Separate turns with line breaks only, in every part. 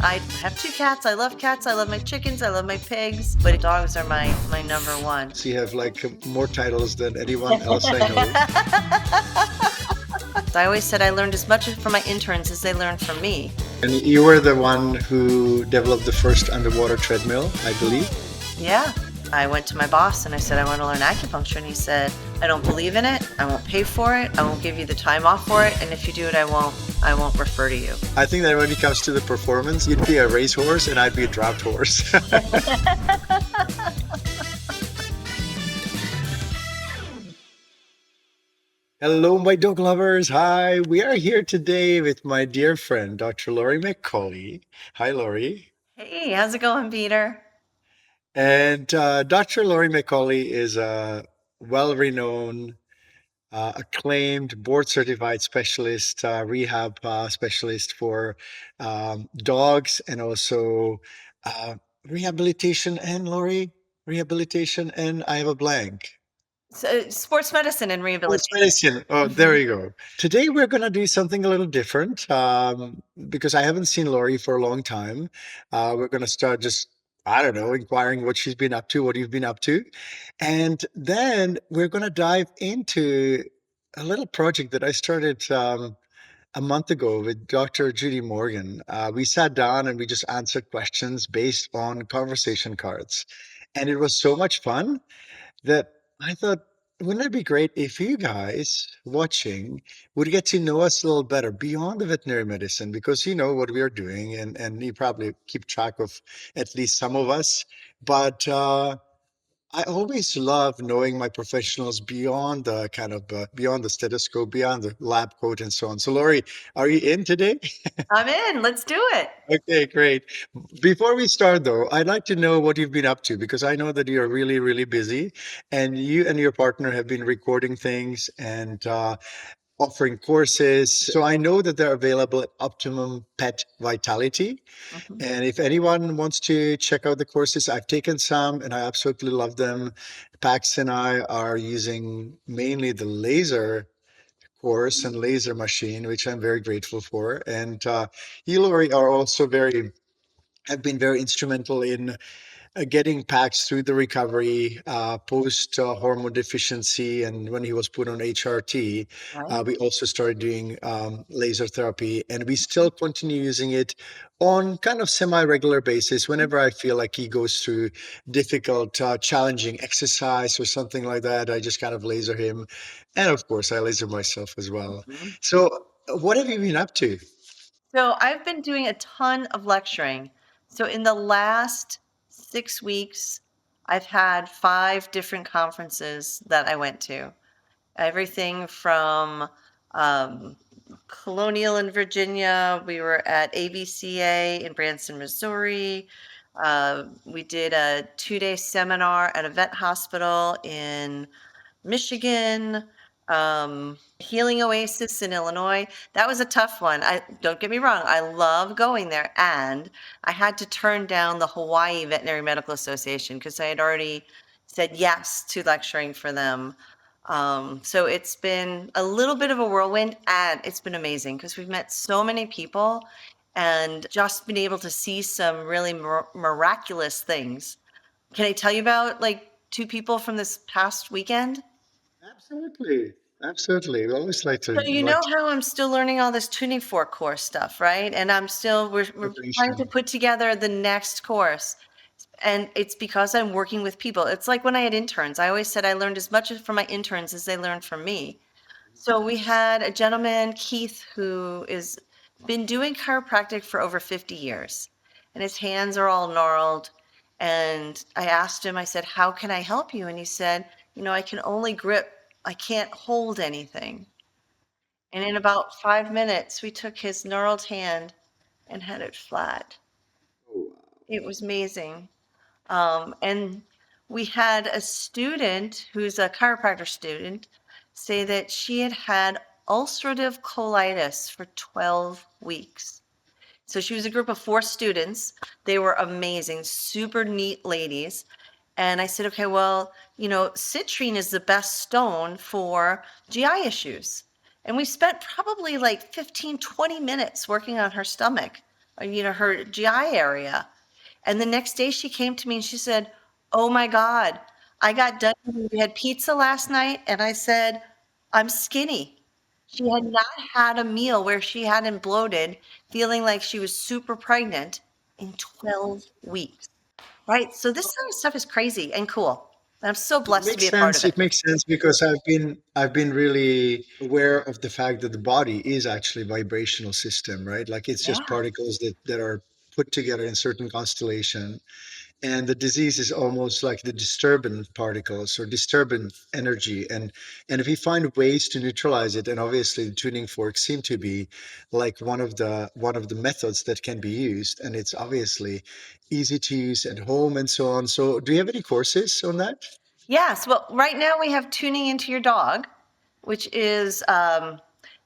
I have 2 cats. I love cats. I love my chickens. I love my pigs. But dogs are my number one.
So you have like more titles than anyone else I know.
I always said I learned as much from my interns as they learned from me.
And you were the one who developed the first underwater treadmill, I believe.
Yeah. I went to my boss and I said, I want to learn acupuncture. And he said, I don't believe in it. I won't pay for it. I won't give you the time off for it. And if you do it, I won't refer to you.
I think that when it comes to the performance, you'd be a racehorse and I'd be a draft horse. Hello, my dog lovers. Hi, we are here today with my dear friend, Dr. Laurie McCauley. Hi, Laurie.
Hey, how's it going, Peter?
And Dr. Laurie McCauley is a well-renowned, acclaimed, board-certified specialist, rehab specialist for dogs and also uh, rehabilitation. And Laurie, rehabilitation, and I have a blank.
So, sports medicine and
Sports
rehabilitation.
medicine. Oh, there you go. Today we're going to do something a little different because I haven't seen Laurie for a long time. We're going to start just, I don't know, inquiring what she's been up to, what you've been up to. And then we're going to dive into a little project that I started a month ago with Dr. Judy Morgan. We sat down and we just answered questions based on conversation cards. And it was so much fun that I thought, wouldn't it be great if you guys watching would get to know us a little better beyond the veterinary medicine because you know what we are doing and you probably keep track of at least some of us. But I always love knowing my professionals beyond the kind of beyond the stethoscope, beyond the lab coat, and so on. So, Laurie, are you in today?
I'm in. Let's do it.
Okay, great. Before we start, though, I'd like to know what you've been up to because I know that you're really, really busy, and you and your partner have been recording things and offering courses. So I know that they're available at Optimum Pet Vitality.
Mhm.
And if anyone wants to check out the courses, I've taken some and I absolutely love them. Pax and I are using mainly the laser course and laser machine, which I'm very grateful for. And you, Lori, are also have been very instrumental in getting Pax through the recovery post hormone deficiency. And when he was put on HRT,
Right.
we also started doing laser therapy, and we still continue using it on kind of semi-regular basis whenever I feel like he goes through difficult, challenging exercise or something like that. I just kind of laser him. And of course, I laser myself as well.
Mhm.
So, what have you been up to?
So I've been doing a ton of lecturing. So in the last 6 weeks, I've had 5 different conferences that I went to. Everything from um, Colonial in Virginia. We were at ABCA in Branson, Missouri. We did a 2-day seminar at a vet hospital in Michigan, Healing Oasis in Illinois. That was a tough one. I don't get me wrong, I love going there, and I had to turn down the Hawaii Veterinary Medical Association because I had already said yes to lecturing for them. So it's been a little bit of a whirlwind, and it's been amazing because we've met so many people and just been able to see some really miraculous things. Can I tell you about like 2 people from this past weekend?
Absolutely. Absolutely. We always like
So
to
you know how I'm still learning all this tuning fork course stuff, right? And we're trying to
preparation.
put together the next course. And it's because I'm working with people. It's like when I had interns. I always said I learned as much from my interns as they learned from me. So we had a gentleman, Keith, who is been doing chiropractic for over 50 years, and his hands are all gnarled. And I asked him, I said, "How can I help you?" And he said, "I can only grip, I can't hold anything." And in about 5 minutes, we took his gnarled hand and had it flat.
Oh,
It was amazing. And we had a student who's a chiropractor student say that she had had ulcerative colitis for 12 weeks. So she was a group of 4 students. They were amazing, super neat ladies. And I said, okay, well, citrine is the best stone for GI issues. And we spent probably like 15, 20 minutes working on her stomach her GI area. And the next day she came to me and she said, "Oh my God, I got done. We had pizza last night." And I said, "I'm skinny." She had not had a meal where she hadn't bloated, feeling like she was super pregnant in 12 weeks. Right? So this sort of stuff is crazy and cool. I'm so
It
blessed to
makes
be a part
sense.
of it.
It makes sense because I've been really aware of the fact that the body is actually a vibrational system, right? Like it's just
Yeah.
particles that are put together in certain constellation. And the disease is almost like the disturbance particles or disturbance energy. And if we find ways to neutralize it, and obviously the tuning forks seem to be like one of the methods that can be used, and it's obviously easy to use at home and so on. So do you have any courses on that?
Yes. Well, right now we have tuning into your dog, which is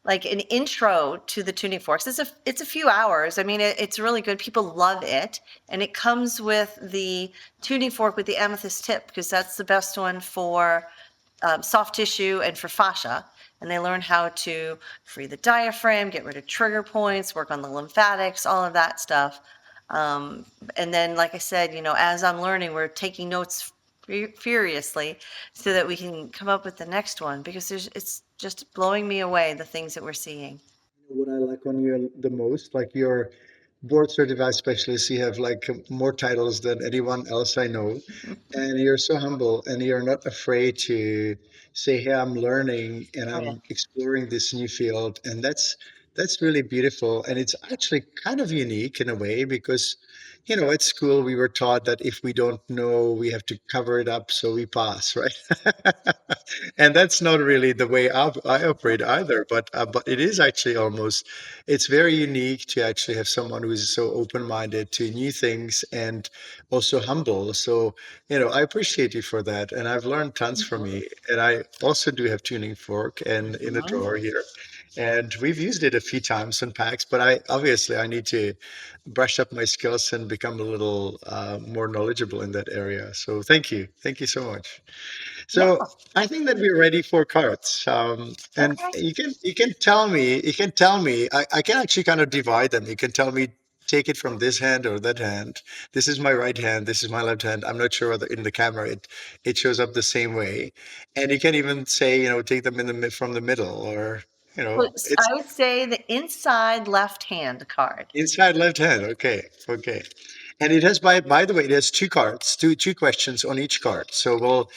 like an intro to the tuning forks. It's a few hours. I mean, it's really good. People love it, and it comes with the tuning fork with the amethyst tip because that's the best one for soft tissue and for fascia. And they learn how to free the diaphragm, get rid of trigger points, work on the lymphatics, all of that stuff. Um, and then, like I said, as I'm learning, we're taking notes furiously so that we can come up with the next one because it's just blowing me away the things that we're seeing.
What I like on you the most, like you're board certified specialist, you have like more titles than anyone else I know, and you're so humble, and you're not afraid to say, "Hey, I'm learning and
Oh yeah.
I'm exploring this new field," and that's really beautiful, and it's actually kind of unique in a way because. At school we were taught that if we don't know, we have to cover it up so we pass, right? And that's not really the way I operate either. But it is actually almost it's very unique to actually have someone who is so open-minded to new things and also humble. So I appreciate you for that, and I've learned tons from
Mhm.
you. And I also do have tuning fork and in a
Mhm.
drawer here, and we've used it a few times in packs. But I need to brush up my skills and become a little more knowledgeable in that area. So thank you so much.
Yeah.
So I think that we're ready for cards. And
Okay.
you can tell me. I can actually kind of divide them. You can tell me take it from this hand or that hand. This is my right hand. This is my left hand. I'm not sure whether in the camera it shows up the same way. And you can even say take them from the middle or it's
I would say the inside left hand card.
inside left hand. Okay, okay. And it has by the way, it has two cards, two questions on each card. So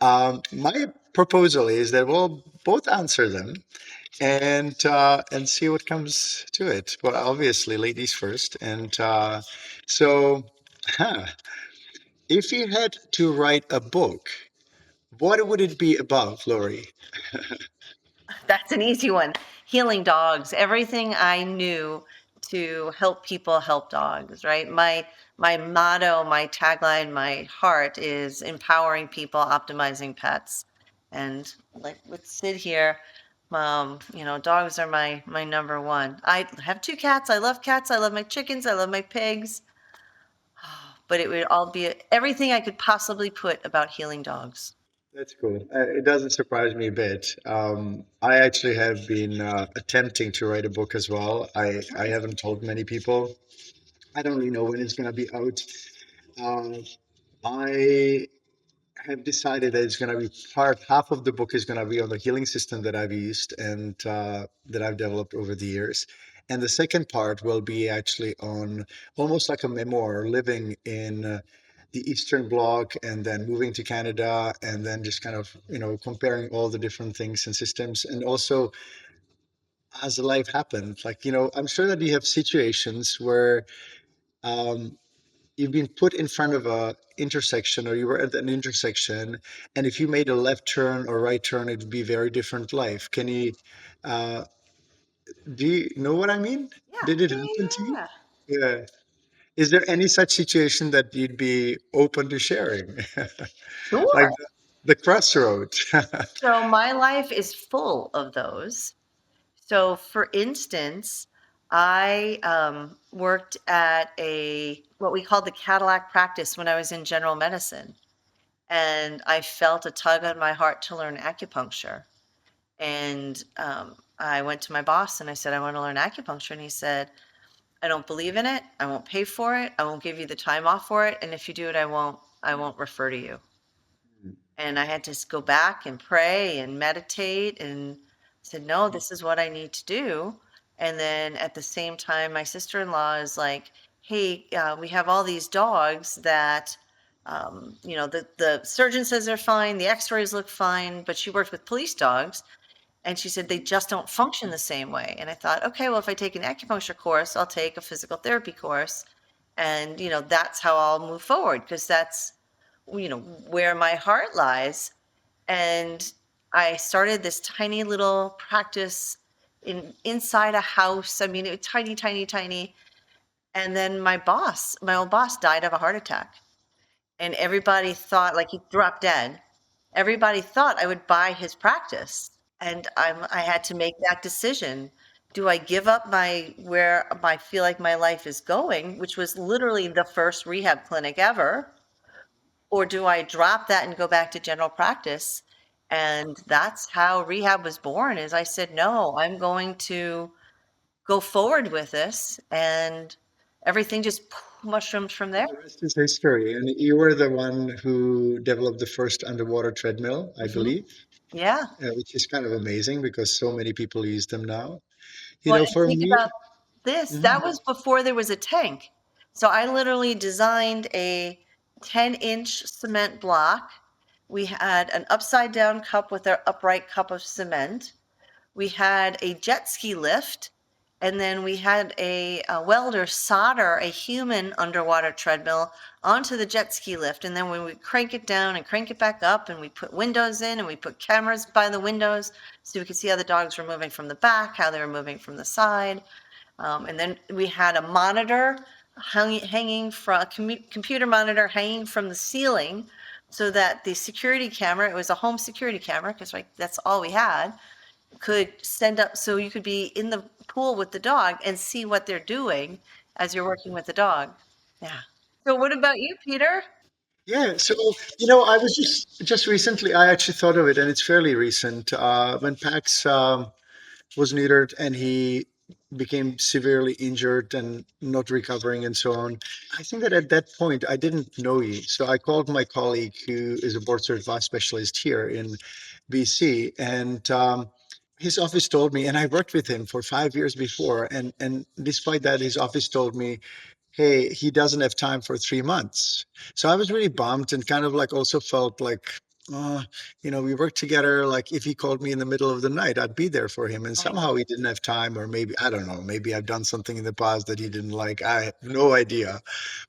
my proposal is that we'll both answer them and see what comes to it. Well, obviously, ladies first. And so, huh, if you had to write a book, what would it be about, Laurie?
That's an easy one. Healing dogs. Everything I knew to help people help dogs, right? My motto, my tagline, my heart is empowering people, optimizing pets. And like let's sit here. Dogs are my number one. I have two cats. I love cats. I love my chickens. I love my pigs. But it would all be everything I could possibly put about healing dogs.
That's cool. It doesn't surprise me a bit. I actually have been attempting to write a book as well. I haven't told many people. I don't really know when it's going to be out. Uh, I have decided that it's going to be half of the book is going to be on the healing system that I've used and that I've developed over the years. And the second part will be actually on almost like a memoir, living in the Eastern Bloc and then moving to Canada and then just kind of, comparing all the different things and systems. And also, as life happened, like, I'm sure that you have situations where um, you've been put in front of a intersection or you were at an intersection, and if you made a left turn or right turn it would be a very different life. Can you uh do you know what I mean?
Yeah,
Did it
yeah,
happen to you?
yeah.
Yeah. Is there any such situation that you'd be open to sharing? Like
Sure.
the crossroads.
So my life is full of those. So, for instance, I worked at a what we call the Cadillac practice when I was in general medicine, and I felt a tug on my heart to learn acupuncture. And I went to my boss and I said, I want to learn acupuncture, and he said, I don't believe in it. I won't pay for it. I won't give you the time off for it. And if you do it, I won't refer to you. And I had to go back and pray and meditate and said, no, this is what I need to do. And then at the same time, my sister-in-law is like, hey, we have all these dogs that, the surgeon says they're fine, the x-rays look fine, but she worked with police dogs. And she said, they just don't function the same way. And I thought, okay, well, if I take an acupuncture course, I'll take a physical therapy course. And, that's how I'll move forward because that's, where my heart lies. And I started this tiny little practice inside a house. I mean, it was tiny, tiny, tiny. And then my old boss died of a heart attack. And everybody thought like he dropped dead. Everybody thought I would buy his practice. And I had to make that decision. Do I give up where I feel like my life is going, which was literally the first rehab clinic ever, or do I drop that and go back to general practice? And that's how rehab was born, is I said, no, I'm going to go forward with this, and everything just mushroomed from there.
The rest is history. And you were the one who developed the first underwater treadmill, I
Mhm.
believe,
Yeah.
which is kind of amazing because so many people use them now.
Well, and
For
think about
me,
this,
mhm,
that was before there was a tank. So I literally designed a 10-inch cement block. We had an upside down cup with our upright cup of cement. We had a jet ski lift, and then we had a welder solder a human underwater treadmill onto the jet ski lift. And then when we crank it down and crank it back up, and we put windows in and we put cameras by the windows so we could see how the dogs were moving from the back, how they were moving from the side. And then we had a monitor hanging from a computer monitor hanging from the ceiling so that the security camera, it was a home security camera because that's all we had, could send up so you could be in the pool with the dog and see what they're doing as you're working with the dog. Yeah. So what about you, Peter?
yeah. So, I was just recently, I actually thought of it, and it's fairly recent. When Pax was neutered and he became severely injured and not recovering and so on. I think that at that point I didn't know you. So I called my colleague who is a board certified specialist here in BC, and his office told me, and I worked with him for 5 years before, and despite that, his office told me, hey, he doesn't have time for 3 months. So I was really bummed and kind of like also felt like, oh, we worked together. Like if he called me in the middle of the night, I'd be there for him. And
Right.
somehow he didn't have time, or maybe, I don't know, maybe I've done something in the past that he didn't like. I have no idea.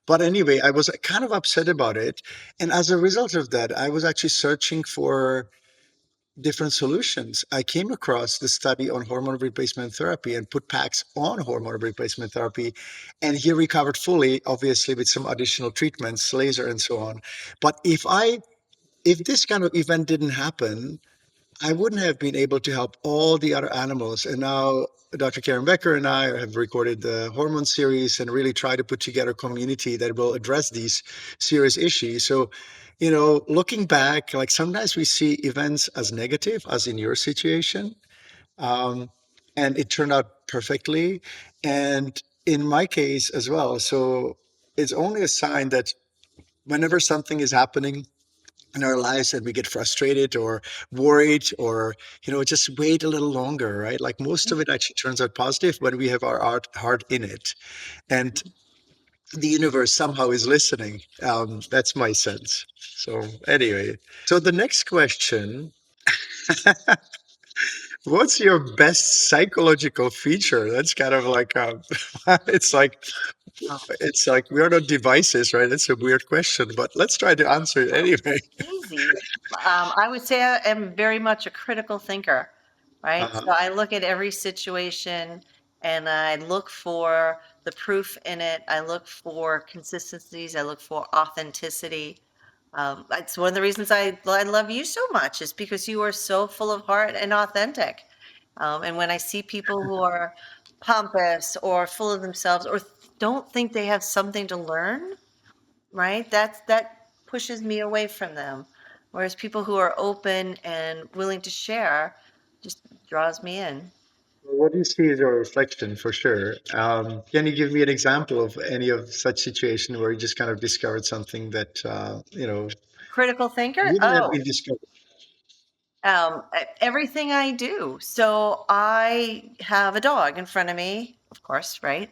But anyway, I was kind of upset about it. And as a result of that, I was actually searching for different solutions. I came across the study on hormone replacement therapy and put Pax on hormone replacement therapy. And he recovered fully, obviously, with some additional treatments, laser and so on. But if this kind of event didn't happen, I wouldn't have been able to help all the other animals. And now Dr. Karen Becker and I have recorded the hormone series and really try to put together a community that will address these serious issues. So, looking back, like sometimes we see events as negative, as in your situation, um, and it turned out perfectly. And in my case as well. So it's only a sign that whenever something is happening in our lives and we get frustrated or worried or just wait a little longer, right? Like most of it actually turns out positive when we have our heart in it, and the universe somehow is listening. That's my sense. So anyway, so the next question, what's your best psychological feature? That's kind of like it's like it's like we are not devices, right? That's a weird question, but let's try to answer it anyway.
Easy. I would say I am very much a critical thinker, right?
uh,
So I look at every situation and I look for the proof in it. I look for consistencies. I look for authenticity. That's one of the reasons I love you so much is because you are so full of heart and authentic. And when I see people who are pompous or full of themselves or don't think they have something to learn, right? That pushes me away from them. Whereas people who are open and willing to share just draws me in.
Well, what you see is your reflection for sure. Can you give me an example of any of such situation where you just kind of discovered something that
Critical thinker?
wouldn't have
Oh,
been discovered?
everything I do. So I have a dog in front of me, of course, right?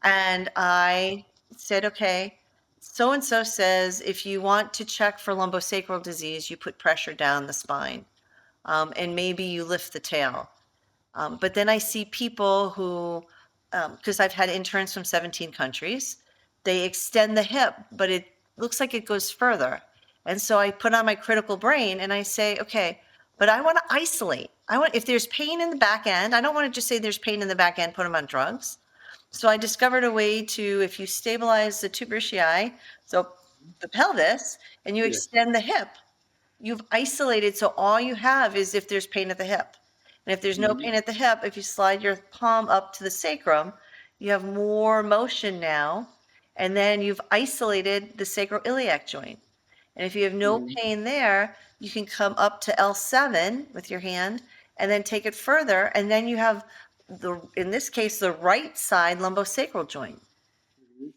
And I said, okay, so and so says if you want to check for lumbosacral disease, you put pressure down the spine, and maybe you lift the tail. But then I see people who, because I've had interns from 17 countries, they extend the hip, but it looks like it goes further. And so I put on my critical brain and I say, okay, but I want to isolate. I want, if there's pain in the back end, I don't want to just say there's pain in the back end, put them on drugs. So I discovered a way to, if you stabilize the tuberculosis, so the pelvis, and you
Yes.
extend the hip, you've isolated. So all you have is if there's pain at the hip. And if there's no
Mhm.
pain at the hip, if you slide your palm up to the sacrum, you have more motion now. And then you've isolated the sacroiliac joint. And if you have no
Mhm.
pain there, you can come up to L7 with your hand and then take it further. And then you have in this case, the right side lumbosacral joint.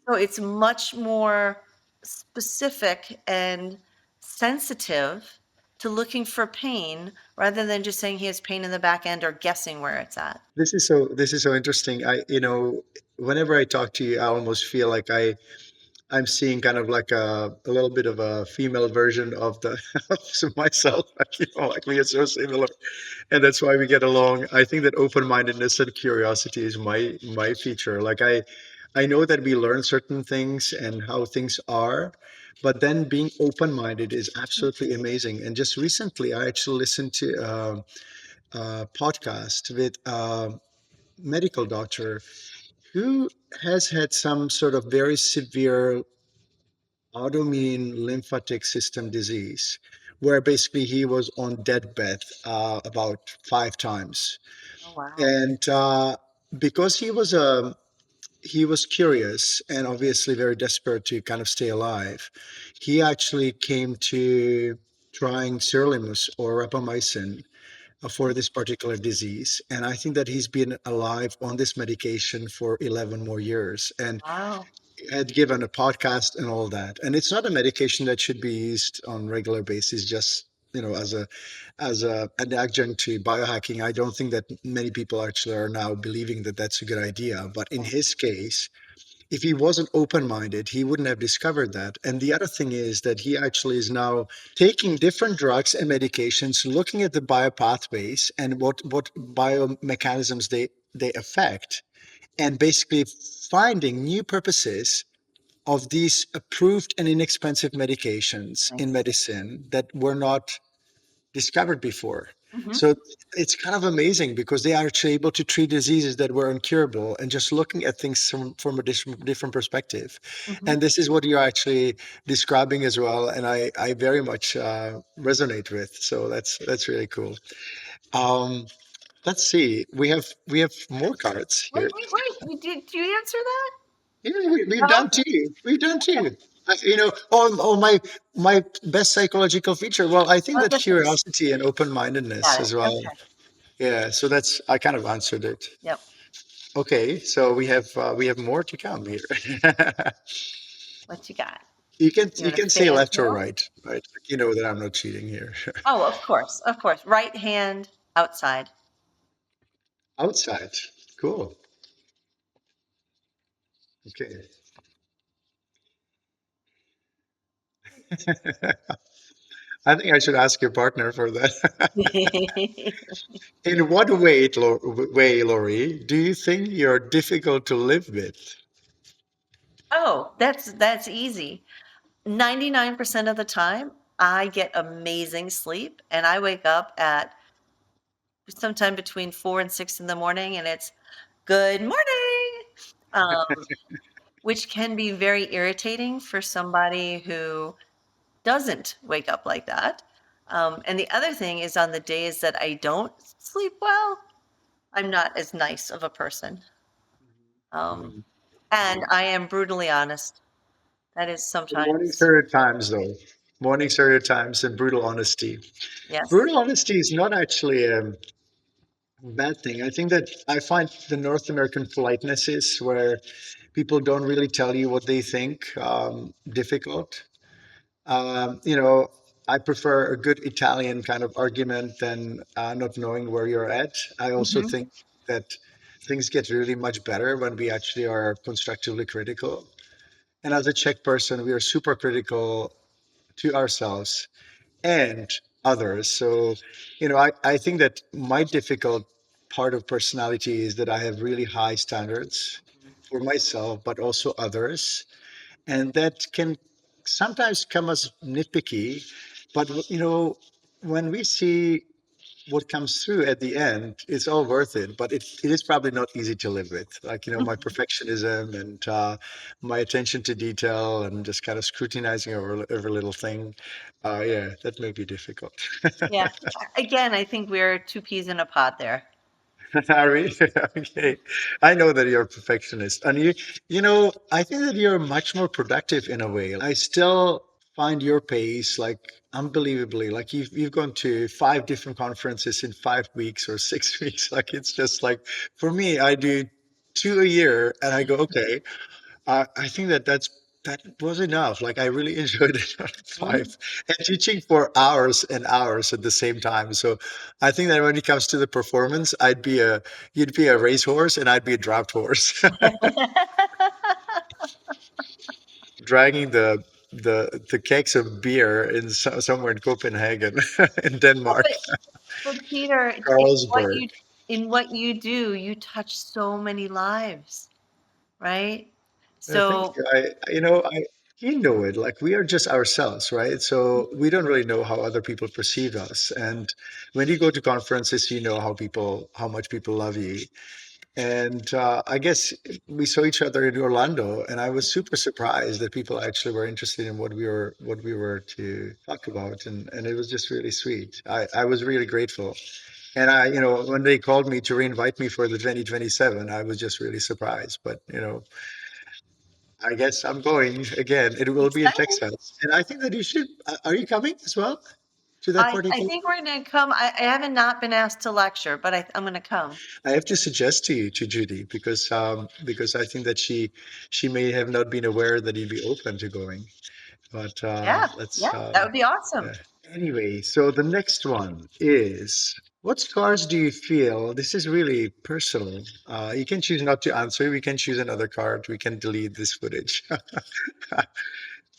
So it's much more specific and sensitive to looking for pain rather than just saying he has pain in the back end or guessing where it's at.
This is so interesting. Whenever I talk to you, I almost feel like I'm seeing kind of like a little bit of a female version of the of myself. Like we are so similar, and that's why we get along. I think that open-mindedness and curiosity is my feature. Like I know that we learn certain things and how things are, but then being open-minded is absolutely amazing. And just recently, I actually listened to a podcast with a medical doctor who has had some sort of very severe autoimmune lymphatic system disease, where basically he was on deathbed about 5 times,
Oh, wow.
and because he was curious and obviously very desperate to kind of stay alive, he actually came to trying sirolimus or rapamycin for this particular disease. And I think that he's been alive on this medication for 11 more years. And
Wow.
had given a podcast and all that. And it's not a medication that should be used on regular basis, just as a an adjunct to biohacking. I don't think that many people actually are now believing that that's a good idea. But in
Yeah.
his case, if he wasn't open-minded, he wouldn't have discovered that. And the other thing is that he actually is now taking different drugs and medications, looking at the biopathways and what biomechanisms they affect, and basically finding new purposes of these approved and inexpensive medications in
Nice.
medicine that were not discovered before.
Hmm.
So it's kind of amazing because they are actually able to treat diseases that were incurable and just looking at things from a different perspective.
Hmm.
And this is what you're actually describing as well. And I very much resonate with. So that's really cool. Um, let's see. We have more cards
Wait,
here.
wait, wait. Did you answer that?
Yeah, we've
Oh,
done
okay.
two. We've done two. On my best psychological feature. Well, I think
Oh,
that
that's
curiosity and open-mindedness
got it.
as well.
Okay.
Yeah, so that's I kind of answered it.
Yep.
Okay, so we have more to come here.
What you got?
you can
You
you
want a
can say
fan
left or
tail?
right, right? You know that I'm not cheating here.
Oh, of course. Of course. Right hand outside.
Outside, cool. Okay. I think I should ask your partner for that. In what way, Laurie, do you think you're difficult to live with?
Oh, that's easy. 99% of the time, I get amazing sleep and I wake up at sometime between 4 and 6 in the morning and it's good morning, um, which can be very irritating for somebody who doesn't wake up like that. And the other thing is on the days that I don't sleep well, I'm not as nice of a person. Um,
Mhm.
and I am brutally honest. That is
Mornings
sometimes,
are your times, though. Mornings are your times and brutal honesty.
yes.
Brutal honesty is not actually. bad thing. I think that I find the North American politeness is where people don't really tell you what they think difficult. You know, I prefer a good Italian kind of argument than not knowing where you're at. I also
Mhm.
think that things get really much better when we actually are constructively critical. And as a Czech person, we are super critical to ourselves and others. So, I think that my difficult part of personality is that I have really high standards for myself, but also others. And that can sometimes come as nitpicky. But, when we see what comes through at the end, it's all worth it. But it is probably not easy to live with. Like, my perfectionism and my attention to detail and just kind of scrutinizing over every little thing. Yeah, that may be difficult.
Yeah. Again, I think we're two peas in a pod there.
Harry, okay. I know that you're a perfectionist, and I think that you're much more productive in a way. I still find your pace like unbelievably. Like you've gone to 5 different conferences in 5 weeks or 6 weeks. Like it's just like for me, I do two a year, and I go, okay. I think that was enough. Like I really enjoyed it.
Mhm.
Five and teaching for hours and hours at the same time. So I think that when it comes to the performance, you'd be a racehorse and I'd be a draft horse, dragging the kegs of beer somewhere in Copenhagen, in
Well,
Denmark,
but Peter,
Carlsberg.
in what you do, you touch so many lives, right?
Thank
So
you. You know it. Like we are just ourselves, right? So we don't really know how other people perceive us. And when you go to conferences, you know how much people love you. And I guess we saw each other in Orlando, and I was super surprised that people actually were interested in what we were to talk about, and it was just really sweet. I was really grateful. And when they called me to reinvite me for the 2027, I was just really surprised. But I guess I'm going again. It will be in
exciting.
Texas. And I think that you should. Are you coming as well to that party
I
too?
think we're gonna come. I haven't not been asked to lecture, but I'm gonna come.
I have to suggest to you to Judy because I think that she may have not been aware that you'd be open to going. But
Yeah,
let's
yeah, that would be awesome.
yeah. Anyway, so the next one is what scars do you feel? This is really personal. You can choose not to answer. We can choose another card. We can delete this footage.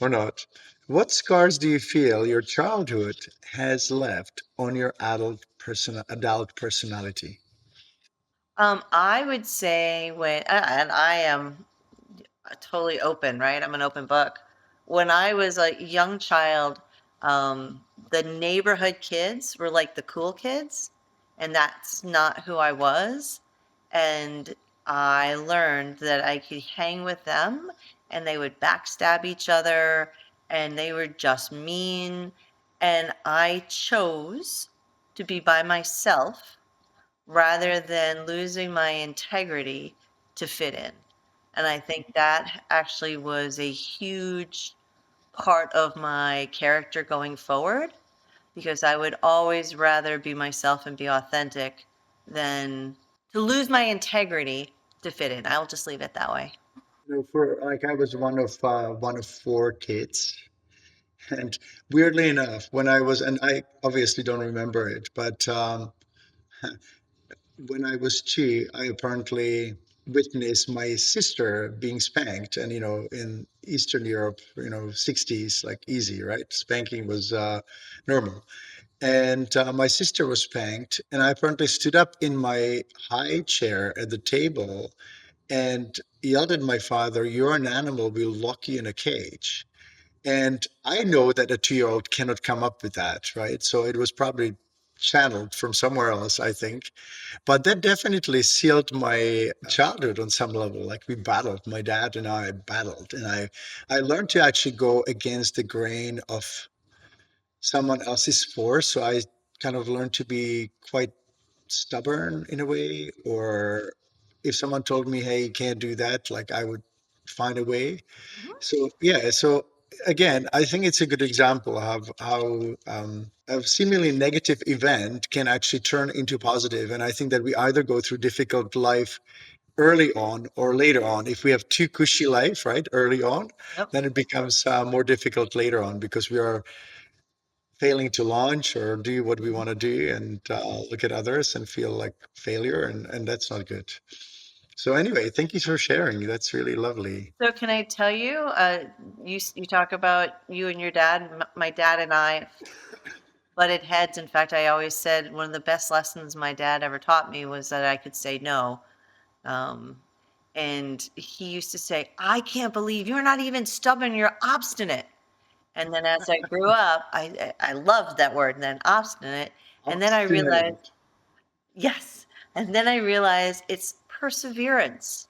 Or not. What scars do you feel your childhood has left on your adult personality?
I would say and I am totally open, right? I'm an open book. When I was a young child, the neighborhood kids were like the cool kids, and that's not who I was. And I learned that I could hang with them, and they would backstab each other, and they were just mean. And I chose to be by myself rather than losing my integrity to fit in. And I think that actually was a huge part of my character going forward because I would always rather be myself and be authentic than to lose my integrity to fit in. I'll just leave it that way.
For like I was one of four kids, and weirdly enough, when I was and I obviously don't remember it, but when I was two, I apparently witnessed my sister being spanked, and in Eastern Europe, 60s, like easy, right? Spanking was normal. And my sister was spanked, and I apparently stood up in my high chair at the table and yelled at my father, "You're an animal, we'll lock you in a cage." And I know that a 2-year-old cannot come up with that, right? So it was probably channeled from somewhere else, I think. But that definitely sealed my childhood on some level. Like we battled, my dad and I battled, and I learned to actually go against the grain of someone else's force. So I kind of learned to be quite stubborn in a way, or if someone told me, "Hey, you can't do that," like I would find a way.
Mhm.
So yeah, so again, I think it's a good example of how a seemingly negative event can actually turn into positive. And I think that we either go through difficult life early on or later on. If we have too cushy life, right, early on,
Yep.
then it becomes more difficult later on because we are failing to launch or do what we want to do and look at others and feel like failure, and that's not good. So anyway, thank you for sharing. That's really lovely.
So can I tell you, you talk about you and your dad. My dad and I butted heads. In fact, I always said one of the best lessons my dad ever taught me was that I could say no. Um, and he used to say, "I can't believe you're not even stubborn, you're obstinate." And then as I grew up, I loved that word, and then obstinate. And then I realized,
Obstinate.
yes. And then I realized it's perseverance,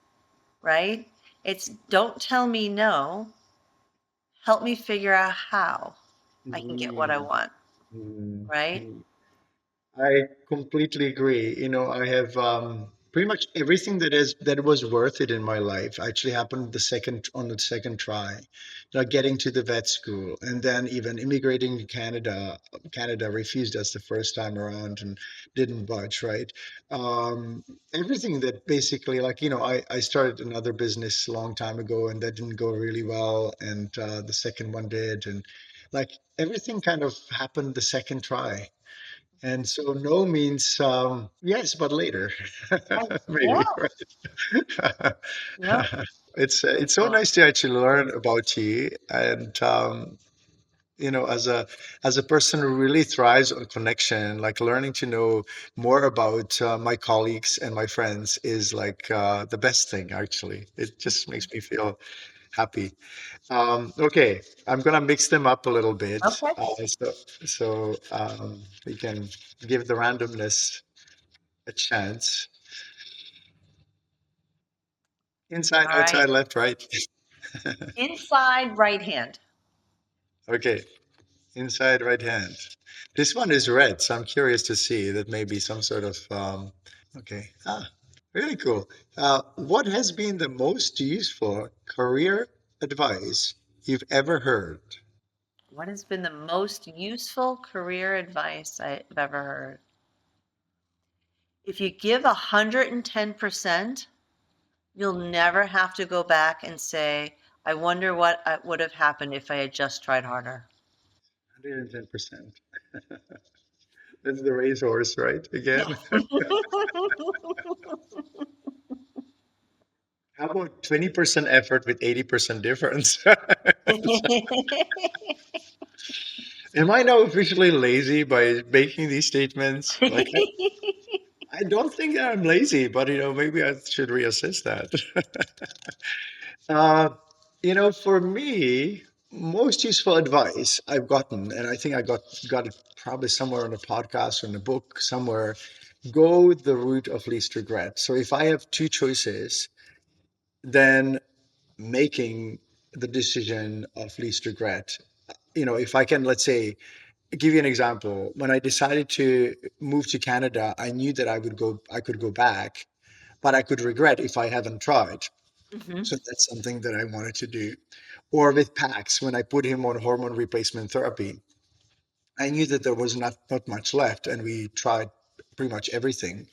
right? It's don't tell me no, help me figure out how I can get what I
Mm,
want,
mm,
right?
mm. I completely agree. I have pretty much everything that was worth it in my life actually happened the second try. Getting to the vet school and then even immigrating to Canada. Canada refused us the first time around and didn't budge, right? Um, Everything that basically, like, I started another business a long time ago and that didn't go really well, and the second one did, and like everything kind of happened the second try. And so no means yes, but later,
Right. Yeah.
maybe, right?
Yep.
It's so nice to actually learn about you, and as a person who really thrives on connection, like learning to know more about my colleagues and my friends is like the best thing. Actually, it just makes me feel happy. Okay, I'm gonna mix them up a little bit,
Okay.
so we can give the randomness a chance. Inside,
All right.
outside, left, right.
Inside right hand.
Okay, inside, right hand. This one is red, so I'm curious to see that maybe some sort of okay. Really cool. What has been the most useful career advice you've ever heard?
What has been the most useful career advice I've ever heard? If you give 110%, you'll never have to go back and say, I wonder what would have happened if I had just tried harder.
110%. That's the racehorse, right?
Yeah.
Again. How about 20% effort with 80% difference? Am I now officially lazy by making these statements? Like, I don't think that I'm lazy, but maybe I should reassess that. uh, for me, most useful advice I've gotten, and I think I got it probably somewhere in a podcast or in a book somewhere. Go the route of least regret. So if I have two choices, then making the decision of least regret. If I can, let's say, give you an example. When I decided to move to Canada, I knew that I could go back, but I could regret if I haven't tried.
Hmm.
So that's something that I wanted to do. Or with Pax, when I put him on hormone replacement therapy, I knew that there was not much left, and we tried pretty much everything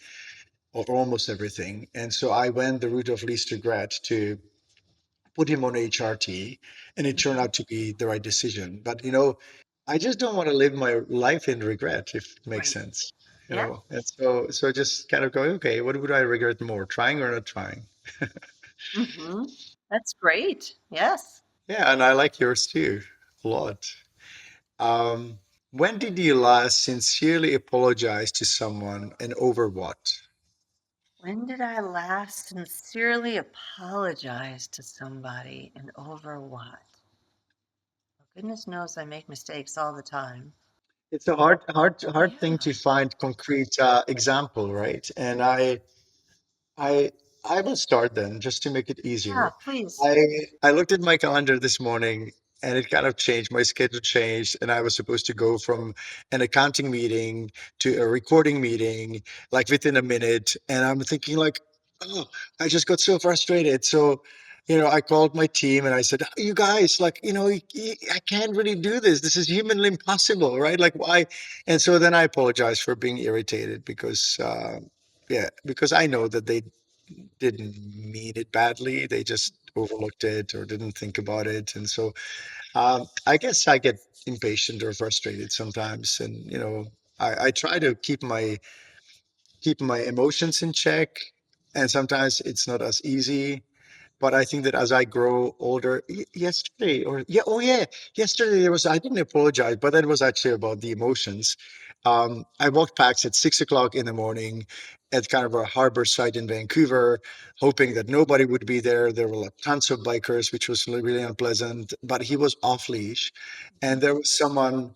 or almost everything. And so I went the route of least regret to put him on HRT, and it turned out to be the right decision. But I just don't want to live my life in regret, if it makes
Right.
sense.
Yeah.
And so just kind of going, okay, what would I regret more, trying or not trying?
Hmm. That's great. Yes.
Yeah, and I like yours too, a lot. Um, when did you last sincerely apologize to someone, and over what?
When did I last sincerely apologize to somebody and over what? Well, goodness knows I make mistakes all the time.
It's a hard thing
Yeah.
to find concrete example, right? And I I will start then, just to make it
Yeah,
easier.
please.
I looked at my calendar this morning, and it kind of changed. My schedule changed, and I was supposed to go from an accounting meeting to a recording meeting, like within a minute. And I'm thinking like, oh, I just got so frustrated. So I called my team and I said, "You guys, like, I can't really do this. This is humanly impossible, right? Like, why?" And so then I apologized for being irritated because, yeah, because I know that they didn't mean it badly. They just overlooked it or didn't think about it. And so I guess I get impatient or frustrated sometimes. And, I try to keep my emotions in check. And sometimes it's not as easy. But I think that as I grow older, yesterday or yeah, oh yeah, yesterday I didn't apologize, but that was actually about the emotions. I walked past at 6 o'clock in the morning at kind of a harbor site in Vancouver, hoping that nobody would be there. There were like tons of bikers, which was really unpleasant, but he was off leash. And there was someone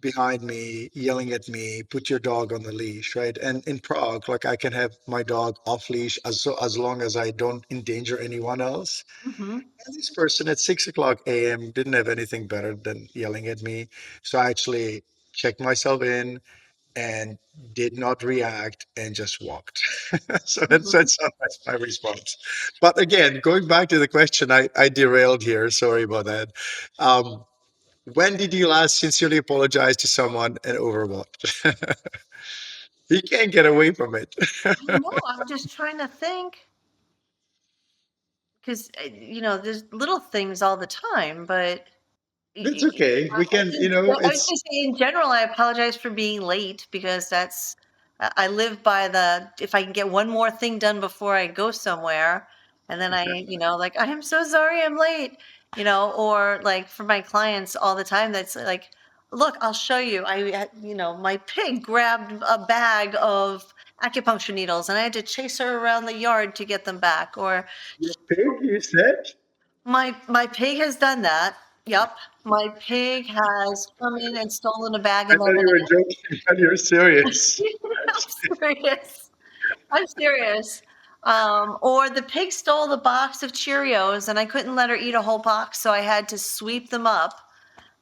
behind me yelling at me, "Put your dog on the leash," right? And in Prague, like I can have my dog off leash as long as I don't endanger anyone else.
Hmm.
And this person at 6 o'clock a.m. didn't have anything better than yelling at me. So I actually checked myself in and did not react and just walked. So that's my response. But again, going back to the question, I derailed here. Sorry about that. Um, when did you last sincerely apologize to someone and over what? You can't get away from it.
I don't know. I'm just trying to think because there's little things all the time, but
It's okay. We can,
I would just say in general, I apologize for being late because I live by the if I can get one more thing done before I go somewhere, and then like I am so sorry I'm late, or like for my clients all the time, that's like, look, I'll show you. My pig grabbed a bag of acupuncture needles and I had to chase her around the yard to get them back, or
Your pig, you said?
my pig has done that. Yep. My pig has come in and stolen a bag
I
of
thought you were
M&Ms.
joking, but you're serious.
I'm serious. I'm serious. Or the pig stole the box of Cheerios and I couldn't let her eat a whole box, so I had to sweep them up.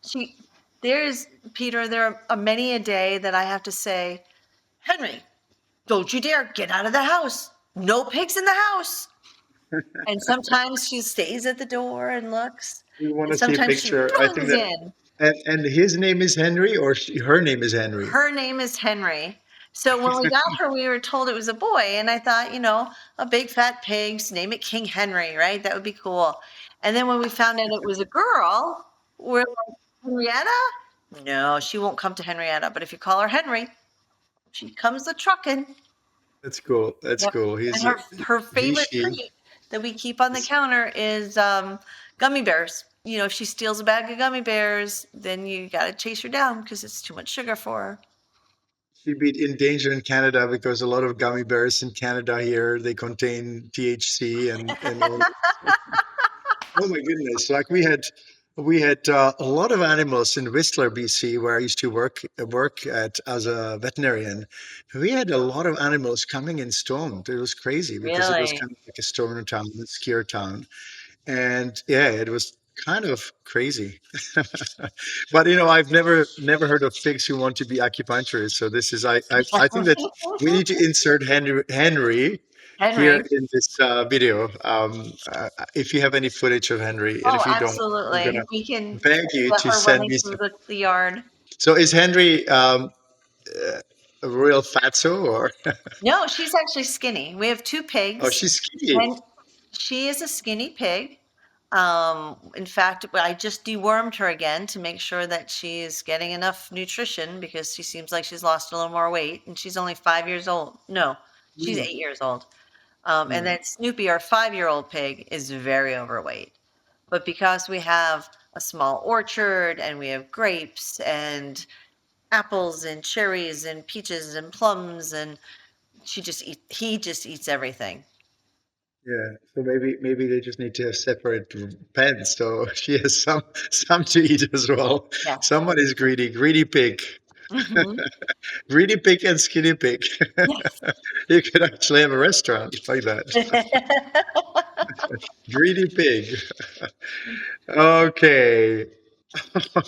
She, there's Peter, there are many a day that I have to say, Henry, don't you dare get out of the house. No pigs in the house. And sometimes she stays at the door and looks,
We want
and
to see a
sometimes she
picture. I think
runs
that,
in.
and his name is Henry, or her name is Henry.
Her name is Henry. So when we got her, we were told it was a boy, and I thought, a big fat pig, name it King Henry, right? That would be cool. And then when we found out it was a girl, we're like, Henrietta? No, she won't come to Henrietta, but if you call her Henry, she comes a trucking.
That's cool. That's
Yep.
cool.
And
He's
her
he,
favorite
she.
treat that we keep on the counter is gummy bears. If she steals a bag of gummy bears, then you got to chase her down because it's too much sugar for her.
She'd be in danger in Canada because a lot of gummy bears in Canada here they contain THC and all. Oh my goodness! Like we had a lot of animals in Whistler, BC, where I used to work at as a veterinarian. We had a lot of animals coming in storm. It was crazy because it was
Really?
kind of like a storm town, a skier town, and yeah, it was kind of crazy. But I've never heard of pigs who want to be acupuncturists. So this is I think that we need to insert Henry here
Henry.
in this video. If you have any footage of Henry, and
Oh,
if you don't, I'm
absolutely.
gonna
We can
beg you
let
to
her
send
running
me
through
some.
the yard.
So is Henry a real fatso or
No, she's actually skinny. We have two
oh
pigs,
she's skinny?
and she is a skinny pig. In fact, I just dewormed her again to make sure that she's getting enough nutrition because she seems like she's lost a little more weight, and she's only 5 years old. No, she's
Mm,
8 years old. And
mm.
then Snoopy, our 5-year-old pig, is very overweight. But because we have a small orchard and we have grapes and apples and cherries and peaches and plums, and he just eats everything.
Yeah, so maybe they just need to have separate pens so she has some to eat as well.
Yes.
Someone is greedy pig,
Hmm.
greedy pig and skinny pig.
Yes.
You could actually have a restaurant like that. Greedy pig. Okay.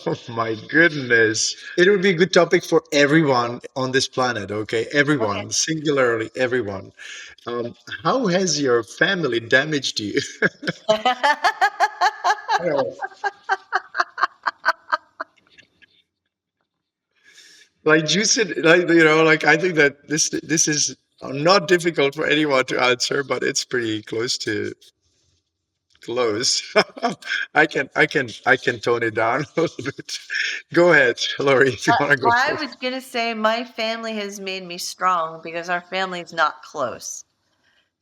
Oh my goodness. It would be a good topic for everyone on this planet, okay?
Okay.
Everyone, singularly, everyone. Um, how has your family damaged you? You know, like you said, like like I think that this is not difficult for anyone to answer, but it's pretty close. I can tone it down a little bit. Go ahead, Laurie, if you want to go
I
first.
was gonna say my family has made me strong because our family is not close.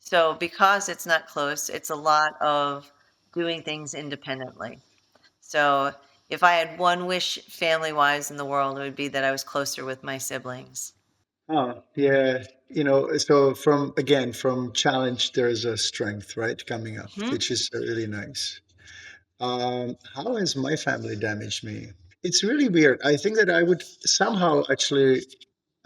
So because it's not close, it's a lot of doing things independently. So if I had one wish family-wise in the world, it would be that I was closer with my siblings.
Oh, yeah. So from challenge, there's a strength, right, coming up,
Hmm.
which is really nice. How has my family damaged me? It's really weird. I think that I would somehow actually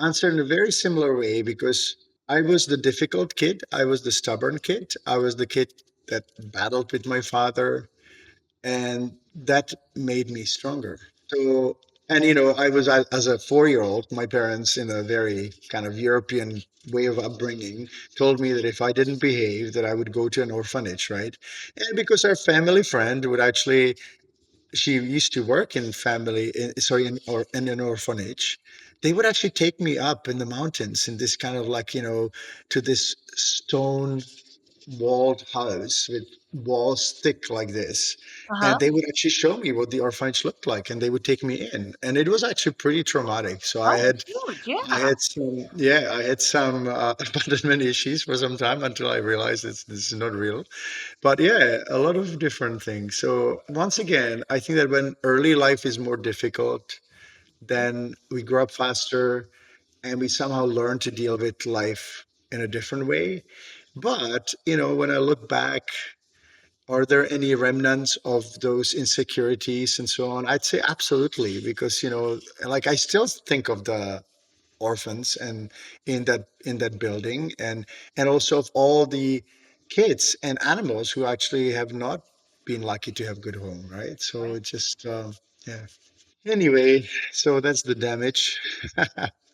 answer in a very similar way because I was the difficult kid. I was the stubborn kid. I was the kid that battled with my father, and that made me stronger. So, and I was as a 4 year old, my parents, in a very kind of European way of upbringing, told me that if I didn't behave, that I would go to an orphanage, right? And because our family friend would actually, she used to work in sorry, in an orphanage. They would actually take me up in the mountains in this kind of like, to this stone walled house with walls thick like this. And
Uh-huh.
they would actually show me what the orphanage looked like and they would take me in. And it was actually pretty traumatic. So I
Oh,
had
huge,
I
yeah.
had some yeah, I had some abandonment issues for some time until I realized this is not real. But yeah, a lot of different things. So once again, I think that when early life is more difficult, then we grow up faster and we somehow learn to deal with life in a different way. But, when I look back, are there any remnants of those insecurities and so on? I'd say absolutely, because, like I still think of the orphans and in that building and also of all the kids and animals who actually have not been lucky to have good home, right? So
Right.
it just yeah. Anyway, so that's the damage.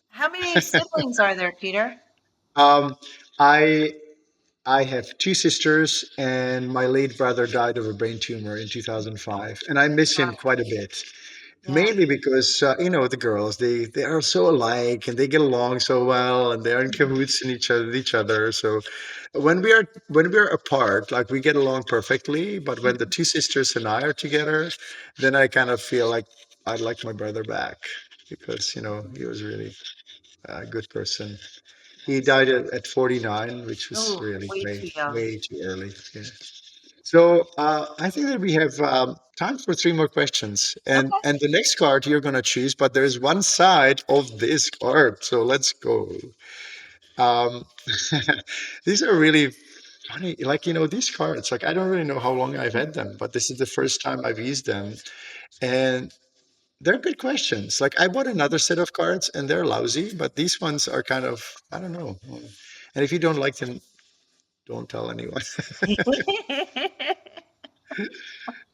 How many siblings are there, Peter?
um i I have two sisters, and my late brother died of a brain tumor in 2005, and I miss him quite a bit.
Yeah.
Mainly because the girls they are so alike and they get along so well and they're in cahoots in each other. So when we are apart, like we get along perfectly. But when the two sisters and I are together, then I kind of feel like I'd like my brother back because he was really a good person. He died at 49, which was
Oh,
really
way
way
too young.
way too early. Yeah. So I think that we have time for three more questions, and
Okay.
and the next card you're going to choose, but there's one side of this card, so let's go. Um, these are really funny, like these cards. Like I don't really know how long I've had them, but this is the first time I've used them, and they're good questions. Like I bought another set of cards, and they're lousy, but these ones are kind of I don't know. And if you don't like them, don't tell anyone.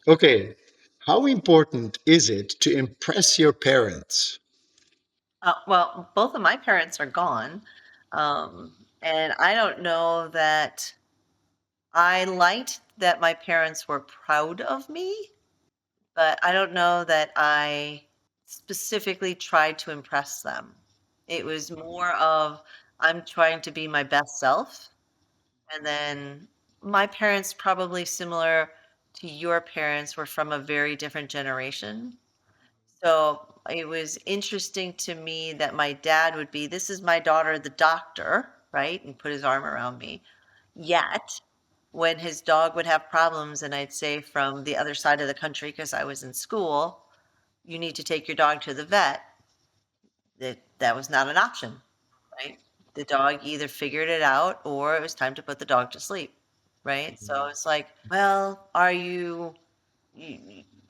Okay. How important is it to impress your parents?
Well, both of my parents are gone. And I don't know that I liked that my parents were proud of me, but I don't know that I specifically tried to impress them. It was more of I'm trying to be my best self. And then my parents, probably similar to your parents, were from a very different generation. So it was interesting to me that my dad would be, "This is my daughter, the doctor," right? And put his arm around me. Yet, when his dog would have problems, and I'd say from the other side of the country, because I was in school, you need to take your dog to the vet, that was not an option, right? The dog either figured it out or it was time to put the dog to sleep, right? So it's like, well, you,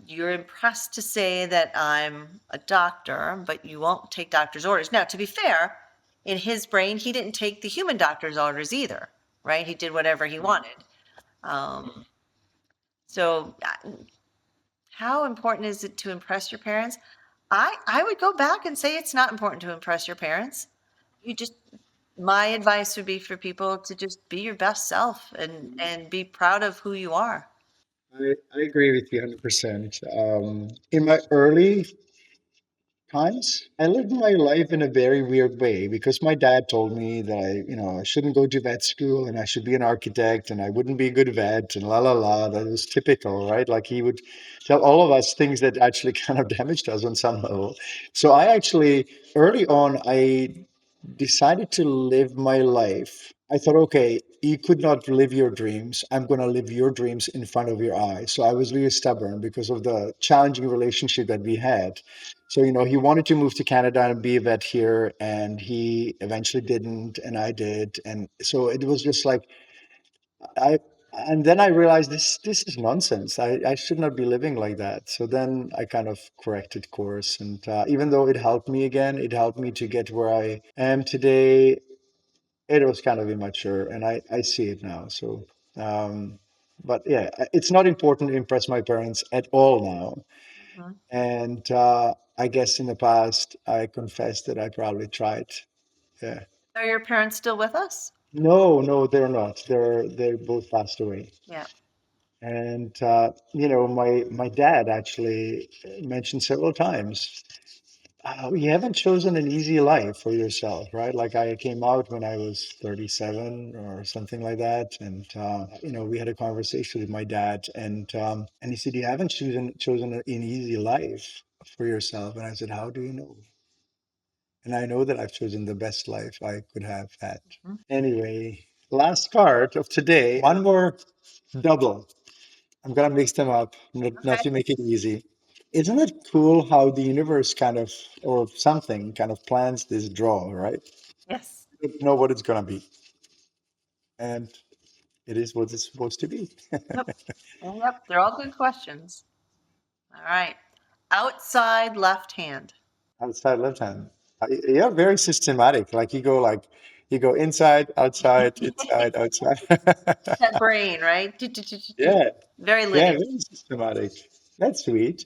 you're impressed to say that I'm a doctor, but you won't take doctor's orders. Now, to be fair, in his brain, he didn't take the human doctor's orders either, right? He did whatever he wanted. Um, so how important is it to impress your parents? I would go back and say it's not important to impress your parents. You just My advice would be for people to just be your best self and be proud of who you are.
I agree with you 100%. In my early times, I lived my life in a very weird way because my dad told me that I shouldn't go to vet school and I should be an architect and I wouldn't be a good vet and la la la. That was typical, right? Like he would tell all of us things that actually kind of damaged us on some level. So I actually, early on, I decided to live my life. I thought, okay, you could not live your dreams. I'm going to live your dreams in front of your eyes. So I was really stubborn because of the challenging relationship that we had. So, he wanted to move to Canada and be a vet here, and he eventually didn't, and I did. And so it was just like, I, and then I realized this is nonsense. I should not be living like that. So then I kind of corrected course. And even though it helped me again, it helped me to get where I am today. It was kind of immature, and I see it now. So, but yeah, it's not important to impress my parents at all now.
Mhm.
And I guess in the past, I confessed that I probably tried. Yeah.
Are your parents still with us?
No, no, they're not. They're both passed away.
Yeah.
And my dad actually mentioned several times, you haven't chosen an easy life for yourself, right? Like I came out when I was 37 or something like that, and we had a conversation with my dad, and he said, "You haven't chosen an easy life for yourself." And I said, "How do you know?" And I know that I've chosen the best life I could have had.
Mhm.
Anyway, last card of today, one more double. I'm gonna mix them up, not
Okay.
to make it easy. Isn't it cool how the universe kind of, or something kind of plans this draw, right?
Yes.
You don't know what it's gonna be, and it is what it's supposed to be.
Yep. Yep. They're all good questions. All right. Outside left hand.
Outside left hand. You're very systematic. You go inside, outside.
That brain, right? Do, do, do, do, do.
Yeah,
Very
yeah,
linear.
very systematic. That's sweet.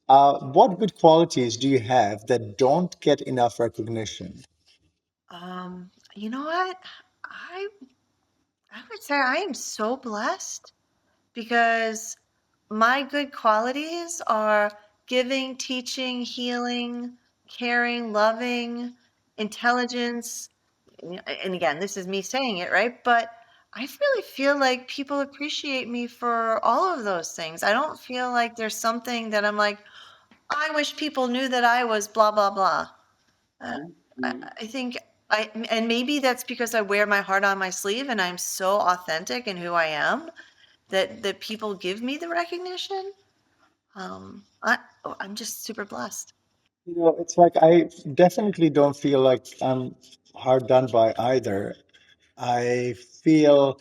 What good qualities do you have that don't get enough recognition?
You know what? I I would say I am so blessed because my good qualities are giving, teaching, healing, caring, loving, intelligence. And again, this is me saying it, right? But I really feel like people appreciate me for all of those things. I don't feel like there's something that I'm like, I wish people knew that I was blah, blah, blah. Uh, I think and maybe that's because I wear my heart on my sleeve and I'm so authentic in who I am that people give me the recognition. I'm just super blessed.
It's like I definitely don't feel like I'm hard done by either. I feel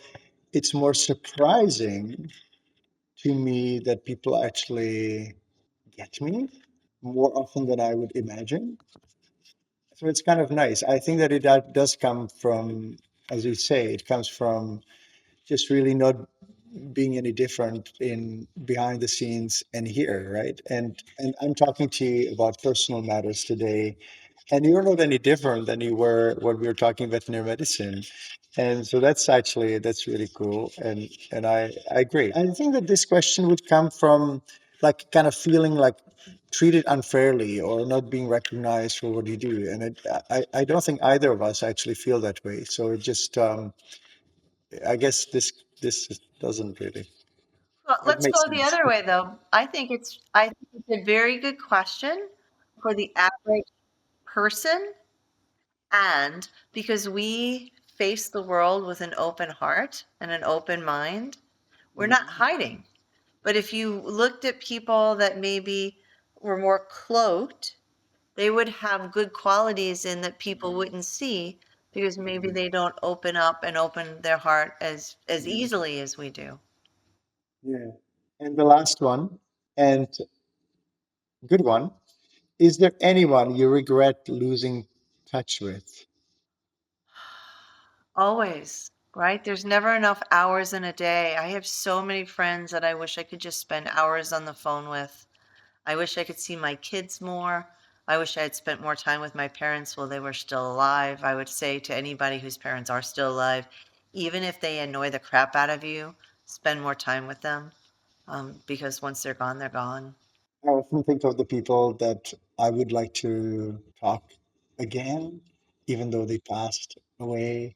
it's more surprising to me that people actually get me more often than I would imagine. So it's kind of nice. I think that does come from, as you say, it comes from just really not being any different in behind the scenes and here, right? And I'm talking to you about personal matters today, and you're not any different than you were when we were talking veterinary medicine. And so that's really cool. And I agree. I think that this question would come from like kind of feeling like treated unfairly or not being recognized for what you do. And I don't think either of us actually feel that way. So it just I guess this doesn't really.
Well,
It
let's
makes
go the
sense.
other way though. I think it's a very good question for the average person, and because we face the world with an open heart and an open mind, we're not
Mhm.
hiding. But if you looked at people that maybe were more cloaked, they would have good qualities in that people wouldn't see because maybe they don't open up and open their heart as easily as we do.
Yeah. And the last one, and good one. Is there anyone you regret losing touch with?
Always, right? There's never enough hours in a day. I have so many friends that I wish I could just spend hours on the phone with. I wish I could see my kids more. I wish I had spent more time with my parents while they were still alive. I would say to anybody whose parents are still alive, even if they annoy the crap out of you, spend more time with them, because once they're gone, they're gone.
I often think of the people that I would like to talk again, even though they passed away.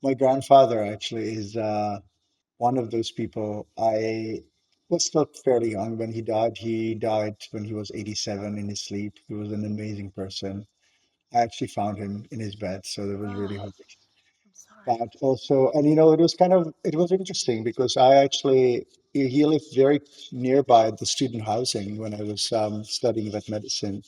My grandfather actually is one of those people. I was still fairly young when he died. He died when he was 87 in his sleep. He was an amazing person. I actually found him in his bed, so that was really
Oh,
hard.
I'm sorry.
But also, and you know, it was interesting because I actually, he lived very nearby the student housing when I was studying vet medicine.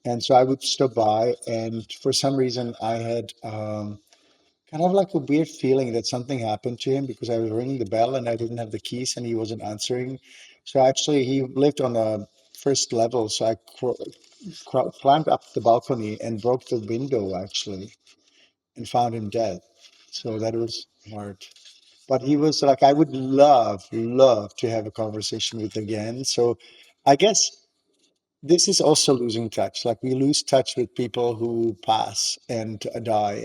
And so I would stop by, and for some reason, I had kind of like a weird feeling that something happened to him because I was ringing the bell and I didn't have the keys and he wasn't answering. So actually, he lived on the first level. So I climbed up the balcony and broke the window actually and found him dead. So that was hard. But he was like, I would love to have a conversation with again. So I guess this is also losing touch. Like we lose touch with people who pass and die.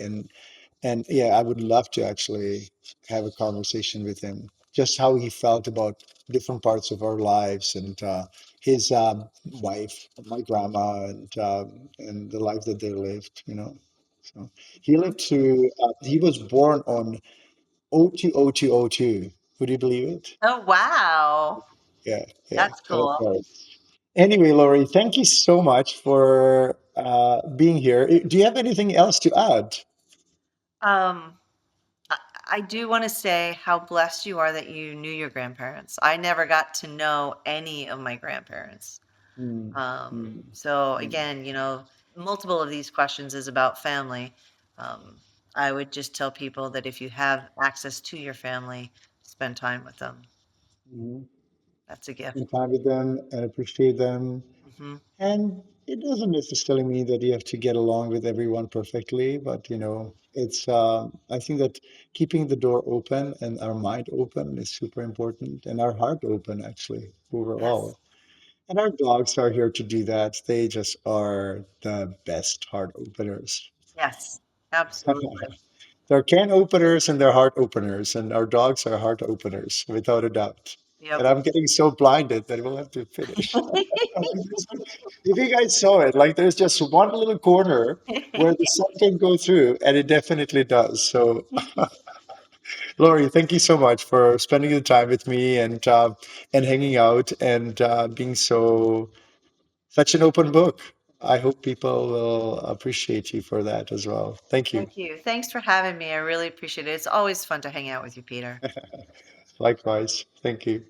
And yeah, I would love to actually have a conversation with him, just how he felt about different parts of our lives and his wife, my grandma, and the life that they lived, you know. So he
Mhm.
lived to, he was born on 020202. Would you believe it?
Oh, wow.
Yeah, yeah.
That's
That
cool.
was. Anyway, Laurie, thank you so much for being here. Do you have anything else to add?
Um, I, I do want to say how blessed you are that you knew your grandparents. I never got to know any of my grandparents.
Mm, mm,
So
mm,
again, multiple of these questions is about family. I would just tell people that if you have access to your family, spend time with them.
mm.
That's a gift.
Spend time with them and appreciate them.
Hmm.
And it doesn't necessarily mean that you have to get along with everyone perfectly, but you know, it's I think that keeping the door open and our mind open is super important, and our heart open actually
Yes.
overall. And our dogs are here to do that. They just are the best heart openers.
Yes. Absolutely.
They're can openers and they're heart openers, and our dogs are heart openers without a doubt. And
Yep.
I'm getting so blinded that we'll have to finish. If you guys saw it, like there's just one little corner where the sun can go through, and it definitely does. So, Laurie, thank you so much for spending the time with me and hanging out and being such an open book. I hope people will appreciate you for that as well. Thank you.
Thank you. Thanks for having me. I really appreciate it. It's always fun to hang out with you, Peter.
Likewise. Thank you.